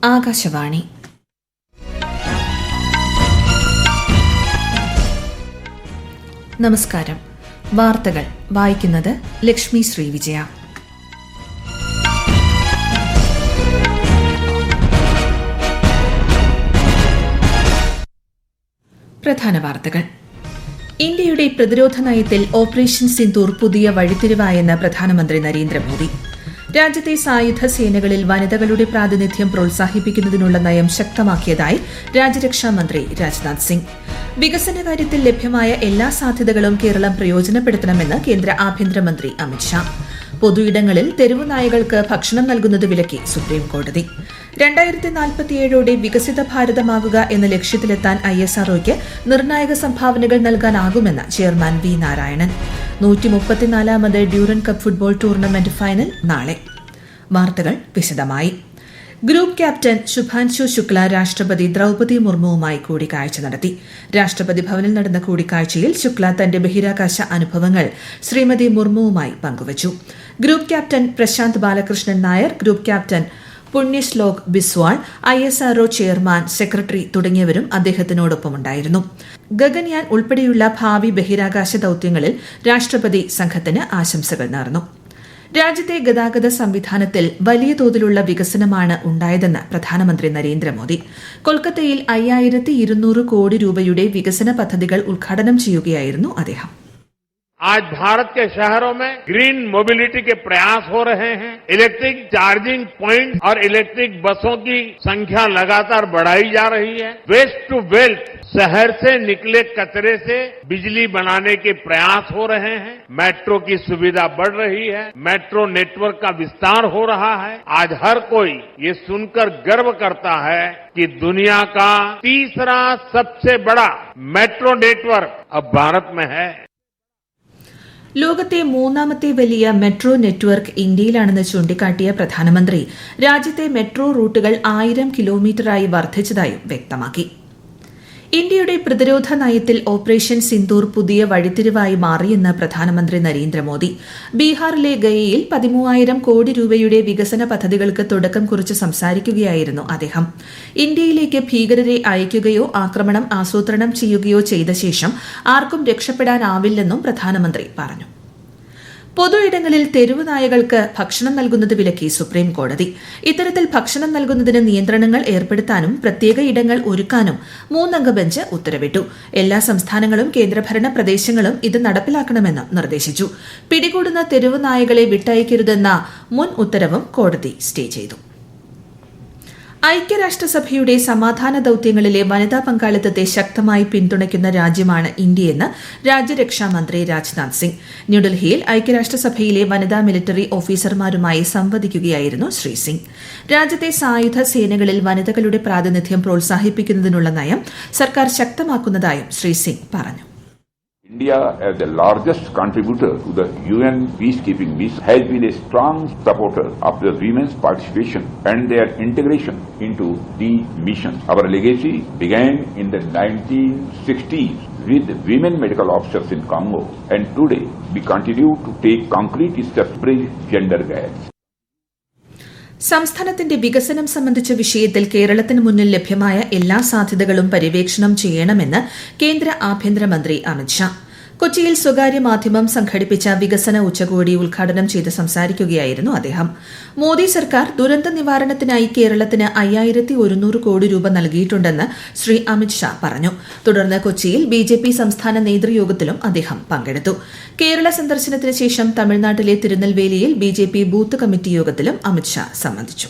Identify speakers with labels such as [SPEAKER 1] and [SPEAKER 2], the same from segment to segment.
[SPEAKER 1] ആകാശവാണി. നമസ്കാരം. വാർത്തകൾ വായിക്കുന്നത് ലക്ഷ്മി ശ്രീവിജയ. പ്രധാന വാർത്തകൾ. ഇന്ത്യയുടെ പ്രതിരോധ നയത്തിൽ ഓപ്പറേഷൻ സിന്ദൂർ പുതിയ വഴിത്തിരിവായെന്ന് പ്രധാനമന്ത്രി നരേന്ദ്രമോദി. രാജ്യത്തെ സായുധ സേനകളിൽ വനിതകളുടെ പ്രാതിനിധ്യം പ്രോത്സാഹിപ്പിക്കുന്നതിനുള്ള നയം ശക്തമാക്കിയതായി രാജ്യരക്ഷാമന്ത്രി രാജ്നാഥ് സിംഗ്. വികസനകാര്യത്തിൽ ലഭ്യമായ എല്ലാ സാധ്യതകളും കേരളം പ്രയോജനപ്പെടുത്തണമെന്ന് കേന്ദ്ര ആഭ്യന്തരമന്ത്രി അമിത്ഷാ. പൊതുയിടങ്ങളിൽ തെരുവു നായകൾക്ക് ഭക്ഷണം നൽകുന്നത് വിലക്കി സുപ്രീംകോടതി. 2047 വികസിത ഭാരതമാകുക എന്ന ലക്ഷ്യത്തിലെത്താൻ ISROയ്ക്ക് നിർണായക സംഭാവനകൾ നൽകാനാകുമെന്ന് ചെയർമാൻ വി നാരായണൻ. 134ാമത് Durand cup football tournament final നാളെ. വാർത്തകൾ വിശദമായി. ഗ്രൂപ്പ് ക്യാപ്റ്റൻ ശുഭാൻശു ശുക്ല രാഷ്ട്രപതി ദ്രൌപദി മുർമുവുമായി കൂടിക്കാഴ്ച നടത്തി. രാഷ്ട്രപതി ഭവനിൽ നടന്ന കൂടിക്കാഴ്ചയിൽ ശുക്ല തന്റെ ബഹിരാകാശ അനുഭവങ്ങൾ ശ്രീമതി മുർമുവുമായി പങ്കുവച്ചു. Group captain Prashanth Balakrishnan Nair, group captain Punyashlok Biswal, ISRO chairman, secretary തുടങ്ങിയവരും അദ്ദേഹത്തിനോടൊപ്പമുണ്ടായിരുന്നു. ഗഗൻയാൻ ഉൾപ്പെടെയുള്ള ഭാവി ബഹിരാകാശ ദൌത്യങ്ങളിൽ രാഷ്ട്രപതി സംഘത്തിന് ആശംസകൾ നേർന്നു. രാജ്യത്തെ ഗതാഗത സംവിധാനത്തിൽ വലിയ തോതിലുള്ള വികസനമാണ് ഉണ്ടായതെന്ന് പ്രധാനമന്ത്രി നരേന്ദ്രമോദി. കൊൽക്കത്തയിൽ 5200 കോടി രൂപയുടെ വികസന പദ്ധതികൾ ഉദ്ഘാടനം ചെയ്യുകയായിരുന്നു അദ്ദേഹം.
[SPEAKER 2] आज भारत के शहरों में ग्रीन मोबिलिटी के प्रयास हो रहे हैं. इलेक्ट्रिक चार्जिंग पॉइंट और इलेक्ट्रिक बसों की संख्या लगातार बढ़ाई जा रही है. वेस्ट टू वेल्थ, शहर से निकले कचरे से बिजली बनाने के प्रयास हो रहे हैं. मेट्रो की सुविधा बढ़ रही है. मेट्रो नेटवर्क का विस्तार हो रहा है. आज हर कोई ये सुनकर गर्व करता है कि दुनिया का तीसरा सबसे बड़ा मेट्रो नेटवर्क अब भारत में है.
[SPEAKER 1] ലോകത്തെ മൂന്നാമത്തെ വലിയ മെട്രോ നെറ്റ്വർക്ക് ഇന്ത്യയിലാണെന്ന് ചൂണ്ടിക്കാട്ടിയ പ്രധാനമന്ത്രി രാജ്യത്തെ മെട്രോ റൂട്ടുകൾ 1000 കിലോമീറ്ററായി വർദ്ധിച്ചതായും വ്യക്തമാക്കി. ഇന്ത്യയുടെ പ്രതിരോധ നയത്തിൽ ഓപ്പറേഷൻ സിന്ദൂർ പുതിയ വഴിത്തിരിവായി മാറിയെന്ന് പ്രധാനമന്ത്രി നരേന്ദ്രമോദി. ബീഹാറിലെ ഗയയിൽ 13,000 കോടി രൂപയുടെ വികസന പദ്ധതികൾക്ക് തുടക്കം കുറിച്ച് സംസാരിക്കുകയായിരുന്നു അദ്ദേഹം. ഇന്ത്യയിലേക്ക് ഭീകരരെ അയക്കുകയോ ആക്രമണം ആസൂത്രണം ചെയ്യുകയോ ചെയ്ത ശേഷം ആർക്കും രക്ഷപ്പെടാനാവില്ലെന്നും പ്രധാനമന്ത്രി പറഞ്ഞു. പൊതുയിടങ്ങളിൽ തെരുവു നായകൾക്ക് ഭക്ഷണം നൽകുന്നത് വിലക്കി സുപ്രീംകോടതി. ഇത്തരത്തിൽ ഭക്ഷണം നൽകുന്നതിന് നിയന്ത്രണങ്ങൾ ഏർപ്പെടുത്താനും പ്രത്യേക ഇടങ്ങൾ ഒരുക്കാനും 3-അംഗ ബെഞ്ച് ഉത്തരവിട്ടു. എല്ലാ സംസ്ഥാനങ്ങളും കേന്ദ്രഭരണ പ്രദേശങ്ങളും ഇത് നടപ്പിലാക്കണമെന്നും നിർദ്ദേശിച്ചു. പിടികൂടുന്ന തെരുവു നായകളെ വിട്ടയക്കരുതെന്ന മുൻ ഉത്തരവും കോടതി സ്റ്റേ ചെയ്തു. ഐക്യരാഷ്ട്രസഭയുടെ സമാധാന ദൌത്യങ്ങളിലെ വനിതാ പങ്കാളിത്തത്തെ ശക്തമായി പിന്തുണയ്ക്കുന്ന രാജ്യമാണ് ഇന്ത്യയെന്ന് രാജ്യരക്ഷാമന്ത്രി രാജ്നാഥ് സിംഗ്. ന്യൂഡൽഹിയിൽ ഐക്യരാഷ്ട്രസഭയിലെ വനിതാ മിലിറ്ററി ഓഫീസർമാരുമായി സംവദിക്കുകയായിരുന്നു ശ്രീ സിംഗ്. രാജ്യത്തെ സായുധ സേനകളിൽ വനിതകളുടെ പ്രാതിനിധ്യം പ്രോത്സാഹിപ്പിക്കുന്നതിനുള്ള നയം സർക്കാർ ശക്തമാക്കുന്നതായും ശ്രീ സിംഗ് പറഞ്ഞു.
[SPEAKER 3] India, as the largest contributor to the UN peacekeeping mission, has been a strong supporter of the women's participation and their integration into the mission. Our legacy began in the 1960s with women medical officers in Congo, and today we continue to take concrete steps to bridge gender gaps.
[SPEAKER 1] സംസ്ഥാനത്തിന്റെ വികസനം സംബന്ധിച്ച വിഷയത്തിൽ കേരളത്തിന് മുന്നിൽ ലഭ്യമായ എല്ലാ സാധ്യതകളും പര്യവേക്ഷണം ചെയ്യണമെന്ന് കേന്ദ്ര ആഭ്യന്തരമന്ത്രി അമിത്ഷാ. കൊച്ചിയിൽ സ്വകാര്യ മാധ്യമം സംഘടിപ്പിച്ച വികസന ഉച്ചകോടി ഉദ്ഘാടനം ചെയ്ത് സംസാരിക്കുകയായിരുന്നു അദ്ദേഹം. മോദി സർക്കാർ ദുരന്ത നിവാരണത്തിനായി കേരളത്തിന് 5100 കോടി രൂപ നൽകിയിട്ടുണ്ടെന്ന് ശ്രീ അമിത്ഷാ പറഞ്ഞു. തുടർന്ന് കൊച്ചിയിൽ BJP സംസ്ഥാന നേതൃയോഗത്തിലും അദ്ദേഹം പങ്കെടുത്തു. കേരള സന്ദർശനത്തിന് ശേഷം തമിഴ്നാട്ടിലെ തിരുനെൽവേലിയിൽ BJP ബൂത്ത് കമ്മിറ്റി യോഗത്തിലും അമിത്ഷാ സംബന്ധിച്ചു.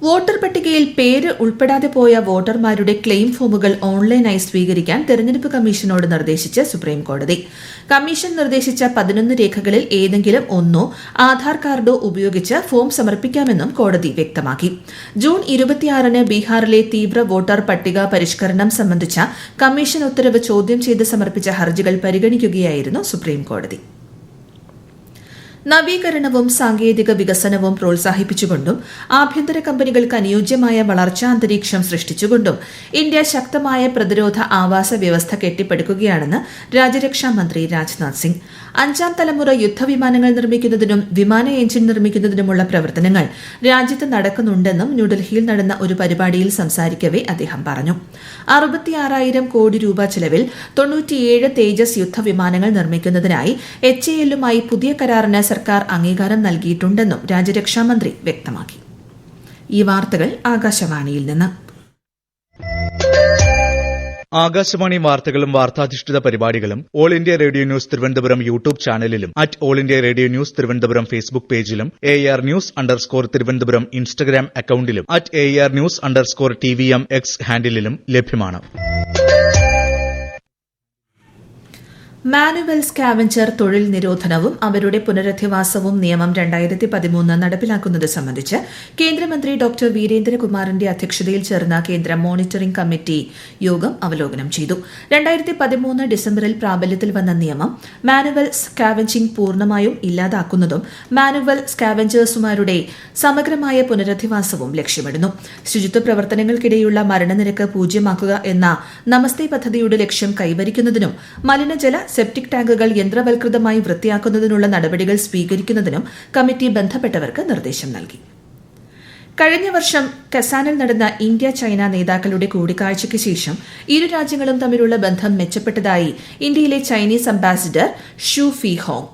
[SPEAKER 1] വോട്ടർ പട്ടികയിൽ പേര് ഉൾപ്പെടാതെ പോയ വോട്ടർമാരുടെ ക്ലെയിം ഫോമുകൾ ഓൺലൈനായി സ്വീകരിക്കാൻ തെരഞ്ഞെടുപ്പ് കമ്മീഷനോട് നിർദ്ദേശിച്ച് സുപ്രീംകോടതി. കമ്മീഷൻ നിർദ്ദേശിച്ച 11 രേഖകളിൽ ഏതെങ്കിലും ഒന്നോ ആധാർ കാർഡോ ഉപയോഗിച്ച് ഫോം സമർപ്പിക്കാമെന്നും കോടതി വ്യക്തമാക്കി. ജൂൺ 26-ന് ബീഹാറിലെ തീവ്ര വോട്ടർ പട്ടിക പരിഷ്കരണം സംബന്ധിച്ച കമ്മീഷൻ ഉത്തരവ് ചോദ്യം ചെയ്ത് സമർപ്പിച്ച ഹർജികൾ പരിഗണിക്കുകയായിരുന്നു സുപ്രീംകോടതി. നവീകരണവും സാങ്കേതിക വികസനവും പ്രോത്സാഹിപ്പിച്ചുകൊണ്ടും ആഭ്യന്തര കമ്പനികൾക്ക് അനുയോജ്യമായ വളർച്ചാ അന്തരീക്ഷം സൃഷ്ടിച്ചുകൊണ്ടും ഇന്ത്യ ശക്തമായ പ്രതിരോധ ആവാസ വ്യവസ്ഥ കെട്ടിപ്പടുക്കുകയാണെന്ന് രാജ്യരക്ഷാ മന്ത്രി രാജ്നാഥ് സിംഗ്. 5ാം തലമുറ യുദ്ധവിമാനങ്ങൾ നിർമ്മിക്കുന്നതിനും വിമാന എഞ്ചിൻ നിർമ്മിക്കുന്നതിനുമുള്ള പ്രവർത്തനങ്ങൾ രാജ്യത്ത് നടക്കുന്നുണ്ടെന്നും ന്യൂഡൽഹിയിൽ നടന്ന ഒരു പരിപാടിയിൽ സംസാരിക്കവെ അദ്ദേഹം പറഞ്ഞു. 66,000 കോടി രൂപ ചെലവിൽ 97 തേജസ് യുദ്ധവിമാനങ്ങൾ നിർമ്മിക്കുന്നതിനായി HAL-യുമായി പുതിയ കരാറിന് സർക്കാർ അംഗീകാരം നൽകിയിട്ടുണ്ടെന്നും രാജ്യരക്ഷാമന്ത്രി വ്യക്തമാക്കി. ഈ വാർത്തകൾ ആകാശവാണിയിൽ നിന്ന്.
[SPEAKER 4] ആകാശവാണി വാർത്തകളും വാർത്താധിഷ്ഠിത പരിപാടികളും all India radio news Thiruvananthapuram YouTube ചാനലിലും all India radio news Thiruvananthapuram Facebook പേജിലും AR News_ തിരുവനന്തപുരം ഇൻസ്റ്റഗ്രാം അക്കൌണ്ടിലും AR News_TVM X ഹാൻഡിലും ലഭ്യമാണ്.
[SPEAKER 1] മാനുവൽ സ്കാവഞ്ചർ തൊഴിൽ നിരോധനവും അവരുടെ പുനരധിവാസവും നിയമം 2013 നടപ്പിലാക്കുന്നത് സംബന്ധിച്ച് കേന്ദ്രമന്ത്രി ഡോക്ടർ വീരേന്ദ്രകുമാറിന്റെ അധ്യക്ഷതയിൽ ചേർന്ന കേന്ദ്ര മോണിറ്ററിംഗ് കമ്മിറ്റി യോഗം അവലോകനം ചെയ്തു. 2013 ഡിസംബറിൽ പ്രാബല്യത്തിൽ വന്ന നിയമം മാനുവൽ സ്കാവഞ്ചിംഗ് പൂർണ്ണമായും ഇല്ലാതാക്കുന്നതും മാനുവൽ സ്കാവഞ്ചേഴ്സുമാരുടെ സമഗ്രമായ പുനരധിവാസവും ലക്ഷ്യമിടുന്നു. ശുചിത്വ പ്രവർത്തനങ്ങൾക്കിടെയുള്ള മരണനിരക്ക് പൂജ്യമാക്കുക എന്ന നമസ്തേ പദ്ധതിയുടെ ലക്ഷ്യം കൈവരിക്കുന്നതിനും മലിനജല സെപ്റ്റിക് ടാങ്കുകൾ യന്ത്രവൽകൃതമായി വൃത്തിയാക്കുന്നതിനുള്ള നടപടികൾ സ്വീകരിക്കുന്നതിനും കമ്മിറ്റി ബന്ധപ്പെട്ടവർക്ക് നിർദ്ദേശം നൽകി. കഴിഞ്ഞ വർഷം കസാനിൽ നടന്ന ഇന്ത്യ ചൈന നേതാക്കളുടെ കൂടിക്കാഴ്ചയ്ക്ക് ശേഷം ഇരു രാജ്യങ്ങളും തമ്മിലുള്ള ബന്ധം മെച്ചപ്പെട്ടതായി ഇന്ത്യയിലെ ചൈനീസ് അംബാസിഡർ ഷു ഫി ഹോങ്.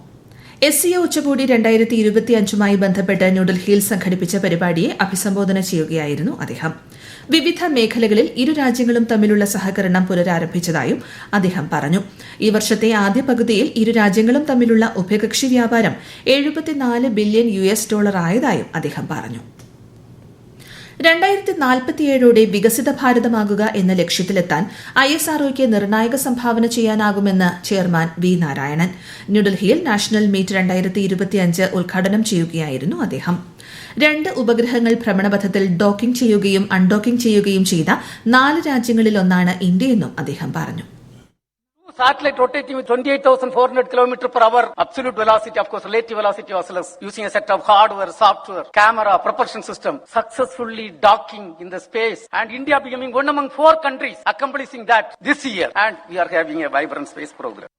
[SPEAKER 1] SCO ഉച്ചകോടി 2025മായി ബന്ധപ്പെട്ട് ന്യൂഡൽഹിയിൽ സംഘടിപ്പിച്ച പരിപാടിയെ അഭിസംബോധന ചെയ്യുകയായിരുന്നു അദ്ദേഹം. വിവിധ മേഖലകളിൽ ഇരു രാജ്യങ്ങളും തമ്മിലുള്ള സഹകരണം പുനരാരംഭിച്ചതായും അദ്ദേഹം പറഞ്ഞു. ഈ വർഷത്തെ ആദ്യ പകുതിയിൽ ഇരു രാജ്യങ്ങളും തമ്മിലുള്ള ഉഭയകക്ഷി വ്യാപാരം $74 ബില്യൺ ആയതായും അദ്ദേഹം പറഞ്ഞു. 2047ഓടെ വികസിത ഭാരതമാകുക എന്ന ലക്ഷ്യത്തിലെത്താൻ ISROയ്ക്ക് നിർണായക സംഭാവന ചെയ്യാനാകുമെന്ന് ചെയർമാൻ വി നാരായണൻ. ന്യൂഡൽഹിയിൽ നാഷണൽ മീറ്റ് 2025 ഉദ്ഘാടനം ചെയ്യുകയായിരുന്നു അദ്ദേഹം. 2 ഉപഗ്രഹങ്ങൾ ഭ്രമണപഥത്തിൽ ഡോക്കിംഗ് ചെയ്യുകയും അൺഡോക്കിംഗ് ചെയ്യുകയും ചെയ്ത 4 രാജ്യങ്ങളിലൊന്നാണ് ഇന്ത്യയെന്നും അദ്ദേഹം പറഞ്ഞു.
[SPEAKER 5] Satellite rotating with 28,400 km per hour, absolute velocity, of course, relative velocity as well as using a set of hardware, software, camera, propulsion system, successfully docking in the space, and India becoming one among 4 countries accomplishing that this year, and we are having a vibrant space program.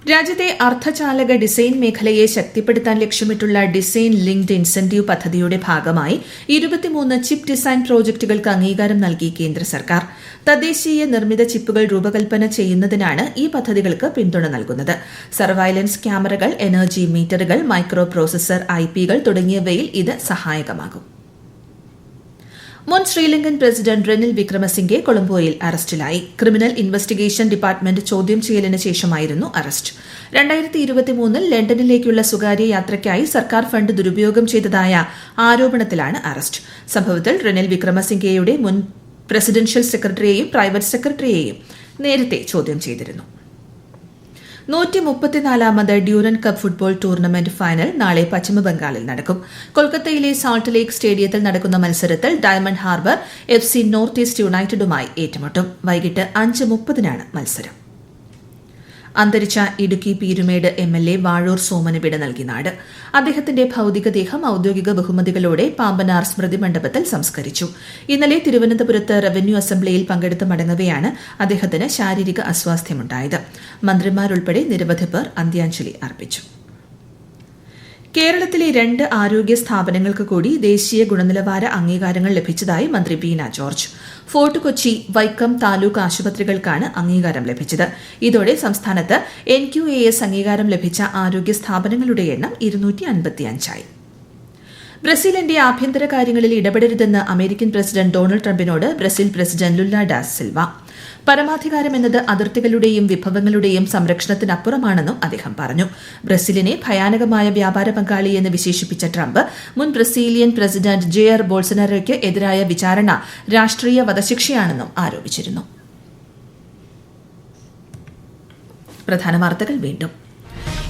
[SPEAKER 1] രാജ്യത്തെ അർദ്ധചാലക design മേഖലയെ ശക്തിപ്പെടുത്താൻ ലക്ഷ്യമിട്ടുള്ള design linked incentive പദ്ധതിയുടെ ഭാഗമായി 23 chip design പ്രോജക്ടുകൾക്ക് അംഗീകാരം നൽകി കേന്ദ്ര സർക്കാർ. തദ്ദേശീയ നിർമ്മിത ചിപ്പുകൾ രൂപകൽപ്പന ചെയ്യുന്നതിനാണ് ഈ പദ്ധതികൾക്ക് പിന്തുണ നൽകുന്നത്. സർവൈലൻസ് ക്യാമറകൾ, എനർജി മീറ്ററുകൾ, മൈക്രോ പ്രോസസർ, IPകൾ തുടങ്ങിയവയിൽ ഇത് സഹായകമാകും. മുൻ ശ്രീലങ്കൻ പ്രസിഡന്റ് റെനിൽ വിക്രമസിംഗെ കൊളംബോയിൽ അറസ്റ്റിലായി. ക്രിമിനൽ ഇൻവെസ്റ്റിഗേഷൻ ഡിപ്പാർട്ട്മെന്റ് ചോദ്യം ചെയ്യലിന് ശേഷമായിരുന്നു അറസ്റ്റ്. 2023 ലണ്ടനിലേക്കുള്ള സ്വകാര്യ യാത്രയ്ക്കായി സർക്കാർ ഫണ്ട് ദുരുപയോഗം ചെയ്തതായ ആരോപണത്തിലാണ് അറസ്റ്റ്. സംഭവത്തിൽ റെനിൽ വിക്രമസിംഗെയുടെ മുൻ പ്രസിഡൻഷ്യൽ സെക്രട്ടറിയെയും പ്രൈവറ്റ് സെക്രട്ടറിയെയും നേരത്തെ ചോദ്യം ചെയ്തിരുന്നു. 134ാമത് Durand cup football tournament final നാളെ പശ്ചിമബംഗാളിൽ നടക്കും. കൊൽക്കത്തയിലെ സാൾട്ട് ലേക്ക് സ്റ്റേഡിയത്തിൽ നടക്കുന്ന മത്സരത്തിൽ Diamond Harbour FC North East യുണൈറ്റഡുമായി ഏറ്റുമുട്ടും. വൈകിട്ട് 5:30-നാണ് മത്സരം. അന്തരിച്ച ഇടുക്കി പീരുമേട് MLA വാഴൂർ സോമന് വിട നൽകി നാട്. അദ്ദേഹത്തിന്റെ ഭൌതികദേഹം ഔദ്യോഗിക ബഹുമതികളോടെ പാമ്പനാർ സ്മൃതി മണ്ഡപത്തിൽ സംസ്കരിച്ചു. ഇന്നലെ തിരുവനന്തപുരത്ത് റവന്യൂ അസംബ്ലിയിൽ പങ്കെടുത്ത് മടങ്ങവെയാണ് അദ്ദേഹത്തിന് ശാരീരിക അസ്വാസ്ഥ്യമുണ്ടായത്. മന്ത്രിമാരുൾപ്പെടെ നിരവധി പേർ അന്ത്യാഞ്ജലി അർപ്പിച്ചു. കേരളത്തിലെ 2 ആരോഗ്യ സ്ഥാപനങ്ങൾക്ക് കൂടി ദേശീയ ഗുണനിലവാര അംഗീകാരങ്ങൾ ലഭിച്ചതായി മന്ത്രി ബീന ജോർജ്. ഫോർട്ട് കൊച്ചി, വൈക്കം താലൂക്ക് ആശുപത്രികൾക്കാണ് അംഗീകാരം ലഭിച്ചത്. ഇതോടെ സംസ്ഥാനത്ത് NQAS അംഗീകാരം ലഭിച്ച ആരോഗ്യ സ്ഥാപനങ്ങളുടെ എണ്ണം 255ആയി. ബ്രസീലിന്റെ ആഭ്യന്തര കാര്യങ്ങളിൽ ഇടപെടരുതെന്ന് അമേരിക്കൻ പ്രസിഡന്റ് ഡൊണാൾഡ് ട്രംപിനോട് Brazil president Lula da Silva. പരമാധികാരം എന്നത് അതിർത്തികളുടെയും വിഭവങ്ങളുടെയും സംരക്ഷണത്തിനപ്പുറമാണെന്നും അദ്ദേഹം പറഞ്ഞു. ബ്രസീലിനെ ഭയാനകമായ വ്യാപാര പങ്കാളിയെന്ന് വിശേഷിപ്പിച്ച ട്രംപ് മുൻ ബ്രസീലിയൻ പ്രസിഡന്റ് ജെയർ ബോൾസനാരോയ്ക്ക് എതിരായ വിചാരണ രാഷ്ട്രീയ വധശിക്ഷയാണെന്നും ആരോപിച്ചിരുന്നു. പ്രധാന വാർത്തകൾ വീണ്ടും.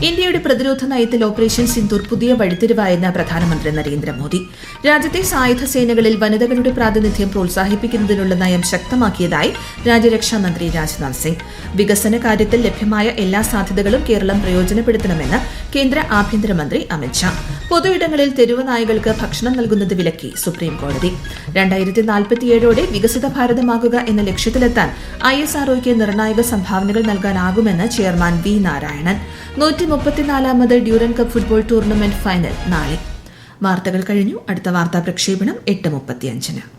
[SPEAKER 1] ഇന്ത്യയുടെ പ്രതിരോധ നയത്തിൽ ഓപ്പറേഷൻ സിന്ദൂർ പുതിയ വഴിത്തിരിവായെന്ന് പ്രധാനമന്ത്രി നരേന്ദ്രമോദി. രാജ്യത്തെ സായുധ സേനകളിൽ വനിതകളുടെ പ്രാതിനിധ്യം പ്രോത്സാഹിപ്പിക്കുന്നതിനുള്ള നയം ശക്തമാക്കിയതായി രാജ്യരക്ഷാമന്ത്രി രാജ്നാഥ് സിംഗ്. വികസന കാര്യത്തിൽ ലഭ്യമായ എല്ലാ സാധ്യതകളും കേരളം പ്രയോജനപ്പെടുത്തണമെന്ന് കേന്ദ്ര ആഭ്യന്തരമന്ത്രി അമിത്ഷാ. പൊതുയിടങ്ങളിൽ തെരുവ് നായകൾക്ക് ഭക്ഷണം നൽകുന്നത് വിലക്കി സുപ്രീംകോടതി. 2047ഓടെ വികസിത ഭാരതമാകുക എന്ന ലക്ഷ്യത്തിലെത്താൻ ISROയ്ക്ക് നിർണായക സംഭാവനകൾ നൽകാനാകുമെന്ന് ചെയർമാൻ വി നാരായണൻ. 134ാമത് Durand cup football tournament final നാളെ. വാർത്തകൾ കഴിഞ്ഞു. അടുത്ത വാർത്താ പ്രക്ഷേപണം 8:35.